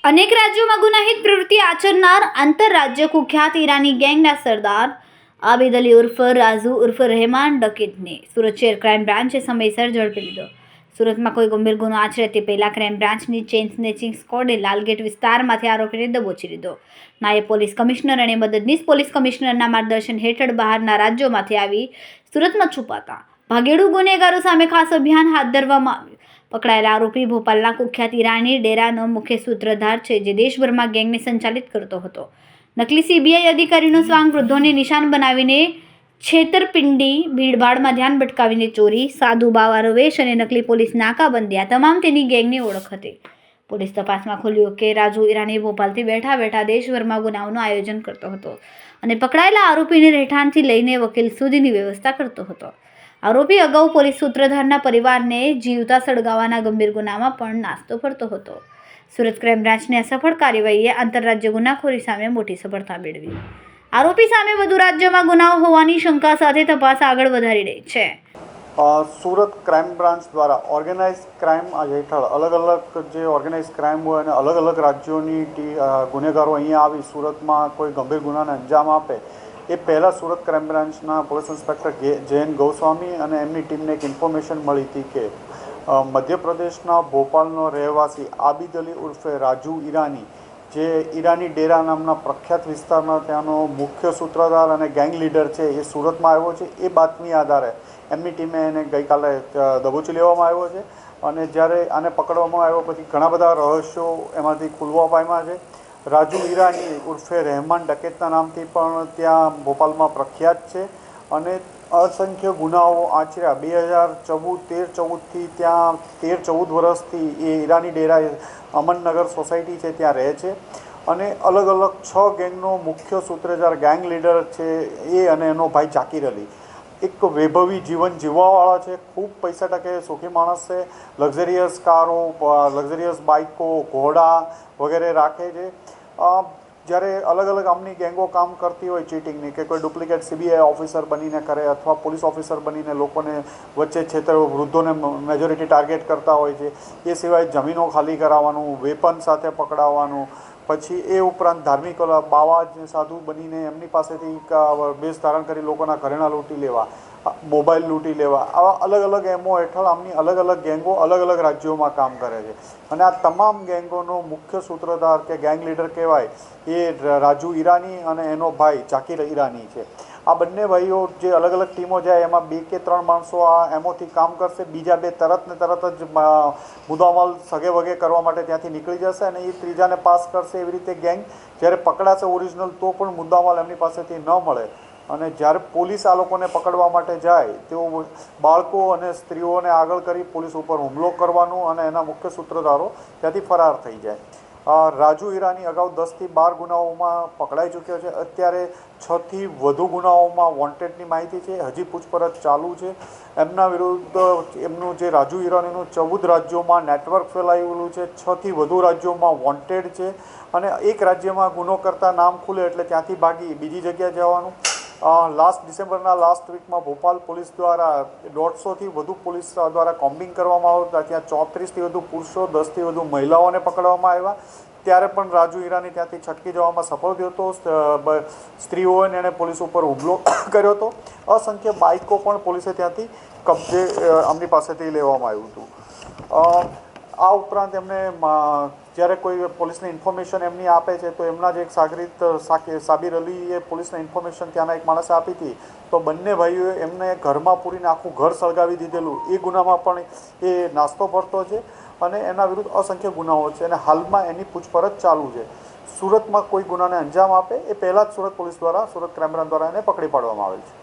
અનેક રાજ્યોમાં ગુનાહિત પ્રવૃત્તિ આચરનાર આંતરરાજ્ય કુખ્યાત ઈરાની ગેંગના સરદાર આબિદ અલી ઉર્ફ રાજુ ઉર્ફ રહેમાન ડકેતને સુરત શહેર ક્રાઇમ બ્રાન્ચે સમયસર ઝડપી લીધો। સુરતમાં કોઈ ગંભીર ગુનો આચરે તે પહેલા ક્રાઇમ બ્રાન્ચની ચેઇન સ્નેચિંગ સ્ક્વોડે લાલગેટ વિસ્તારમાંથી આરોપીને દબોચી લીધો। નાયબ પોલીસ કમિશનર અને મદદનીશ પોલીસ કમિશનરના માર્ગદર્શન હેઠળ બહારના રાજ્યોમાંથી આવી સુરતમાં છુપાતા ભાગેડુ ગુનેગારો સામે ખાસ અભિયાન હાથ ધરવામાં આવ્યું। પકડાયેલા આરોપી ભોપાલના કુખ્યાત ઈરાની ડેરાનો મુખ્ય સૂત્રધાર છે, જે દેશભરમાં ગેંગને સંચાલિત કરતો હતો। નકલી સીબીઆઈ અધિકારીનો સ્વાંગ વૃદ્ધોને નિશાન બનાવીને છેતરપિંડી, ભીડભાડમાં ધ્યાન ભટકાવીને ચોરી, સાધુ બાવાનો વેશ અને નકલી પોલીસ નાકાબંધી આ તમામ તેની ગેંગની ઓળખ હતી। પોલીસ તપાસમાં ખુલ્યું કે રાજુ ઈરાની ભોપાલથી બેઠા બેઠા દેશભરમાં ગુનાઓનું આયોજન કરતો હતો અને પકડાયેલા આરોપીને રહેઠાણથી લઈને વકીલ સુધીની વ્યવસ્થા કરતો હતો। આરોપી અગાઉ પોલીસ સૂત્રધારના પરિવારને જીવતા સળગાવવાના ગંભીર ગુનામાં પણ નાસ્તો ફરતો હતો। સુરત ક્રાઇમ બ્રાન્ચની આ સફળ કાર્યવાહીએ આંતરરાજ્ય ગુનાખોરી સામે મોટી સફળતા મેળવી આરોપી સામે વધુ રાજ્યોમાં ગુનાઓ હોવાની શંકા સાથે તપાસ આગળ વધારી રહી છે। સુરત ક્રાઇમ બ્રાન્ચ દ્વારા ઓર્ગેનાઇઝ ક્રાઇમ હેઠળ અલગ જે ઓર્ગેનાઇઝ ક્રાઇમ હોય અને અલગ રાજ્યોની ગુનેગારો અહીંયા આવી સુરતમાં કોઈ ગંભીર ગુનાને અંજામ આપે એ પહેલાં સુરત ક્રાઇમ બ્રાન્ચના પોલીસ ઇન્સ્પેક્ટર જયંત ગોસ્વામી અને એમની ટીમને એક ઇન્ફોર્મેશન મળી હતી કે મધ્યપ્રદેશના ભોપાલનો રહેવાસી આબિદ અલી ઉર્ફે રાજુ ઈરાની, જે ઈરાની ડેરા નામના પ્રખ્યાત વિસ્તારના ત્યાંનો મુખ્ય સૂત્રધાર અને ગેંગ લીડર છે, એ સુરતમાં આવ્યો છે। એ બાતમી આધારે એમની ટીમે એને ગઈકાલે દબોચી લેવામાં આવ્યો છે અને જ્યારે આને પકડવામાં આવ્યો પછી ઘણા બધા રહસ્યો એમાંથી ખુલવા પામ્યા છે। રાજુ ઈરાની ઉર્ફે રહેમાન ડકેતના નામથી પણ ત્યાં ભોપાલમાં પ્રખ્યાત છે અને અસંખ્ય ગુનાઓ આચર્યા। 2013-14થી ત્યાં 13-14 વર્ષથી એ ઈરાની ડેરા અમનનગર સોસાયટી છે ત્યાં રહે છે અને અલગ 6 ગેંગનો મુખ્ય સૂત્રધાર ગેંગ લીડર છે એ અને એનો ભાઈ જાકીર અલી એક વૈભવી જીવન જીવવાવાળા છે। ખૂબ પૈસા ટકે સુખી માણસ છે। લક્ઝરિયસ કારો, લક્ઝરિયસ બાઇકો, ઘોડા વગેરે રાખે છે। જ્યારે અલગ આમની ગેંગો કામ કરતી હોય ચીટિંગની, કે કોઈ ડુપ્લિકેટ સીબીઆઈ ઓફિસર બનીને કરે અથવા પોલીસ ઓફિસર બનીને લોકોને વચ્ચે વૃદ્ધોને મેજોરિટી ટાર્ગેટ કરતા હોય છે। એ સિવાય જમીનો ખાલી કરાવવાનું, વેપન સાથે પકડાવવાનું, પછી એ ઉપરાંત ધાર્મિક બાવા સાધુ બનીને એમની પાસેથી વેશ ધારણ કરી લોકોના ઘરેણાં લૂંટી લેવા, મોબાઈલ લૂંટી લેવા, આવા અલગ એમો હેઠળ આમની અલગ ગેંગો અલગ રાજ્યોમાં કામ કરે છે અને આ તમામ ગેંગોનો મુખ્ય સૂત્રધાર કે ગેંગ લીડર કહેવાય એ રાજુ ઈરાની અને એનો ભાઈ જાકીર ઈરાની છે। આ બંને ભાઈઓ જે અલગ ટીમો જાય એમાં 2 કે 3 માણસો આ એમોથી કામ કરશે, બીજા 2 તરત જ મુદ્દામાલ સગે વગે કરવા માટે ત્યાંથી નીકળી જશે અને એ ત્રીજાને પાસ કરશે। એવી રીતે ગેંગ જ્યારે પકડાશે ઓરિજિનલ તો પણ મુદ્દામાલ એમની પાસેથી ન મળે અને જ્યારે પોલીસ આ લોકોને પકડવા માટે જાય તેઓ બાળકો અને સ્ત્રીઓને આગળ કરી પોલીસ ઉપર હુમલો કરવાનું અને એના મુખ્ય સૂત્રધારો ત્યાંથી ફરાર થઈ જાય। રાજુ ઈરાની અગાઉ 10થી 12 ગુનાઓમાં પકડાઈ ચૂક્યો છે। અત્યારે 6થી વધુ ગુનાઓમાં વોન્ટેડની માહિતી છે, હજી પૂછપરછ ચાલુ છે। એમના વિરુદ્ધ એમનું જે રાજુ ઈરાનીનું 14 રાજ્યોમાં નેટવર્ક ફેલાયેલું છે, 6થી વધુ રાજ્યોમાં વોન્ટેડ છે અને એક રાજ્યમાં ગુનો કરતા નામ ખુલે એટલે ત્યાંથી ભાગી બીજી જગ્યાએ જવાનું। ડિસેમ્બરના લાસ્ટ વીકમાં ભોપાલ પોલીસ દ્વારા 150થી વધુ પોલીસ દ્વારા કોમ્બિંગ કરવામાં આવ્યું, ત્યાં 34થી વધુ પુરુષો, 10થી વધુ મહિલાઓને પકડવામાં આવ્યા। ત્યારે પણ રાજુ ઈરાની ત્યાંથી છટકી જવામાં સફળ થયો હતો। સ્ત્રીઓને એણે પોલીસ ઉપર હુમલો કર્યો હતો। અસંખ્ય બાઇકો પણ પોલીસે ત્યાંથી કબજે આમની પાસેથી લેવામાં આવ્યું હતું। આ ઉપરાંત એમને જ્યારે કોઈ પોલીસને ઇન્ફોર્મેશન એમની આપે છે તો એમના જ એક સાગરીત સાબિર અલીએ પોલીસને ઇન્ફોર્મેશન ત્યાંના એક માણસે આપી હતી તો બંને ભાઈઓએ એમને ઘરમાં પૂરીને આખું ઘર સળગાવી દીધેલું। એ ગુનામાં પણ એ નાસ્તો ફરતો છે અને એના વિરુદ્ધ અસંખ્ય ગુનાઓ છે અને હાલમાં એની પૂછપરછ ચાલુ છે। સુરતમાં કોઈ ગુનાને અંજામ આપે એ પહેલાં જ સુરત પોલીસ દ્વારા, સુરત ક્રાઇમ બ્રાન્ચ દ્વારા એને પકડી પાડવામાં આવેલ છે।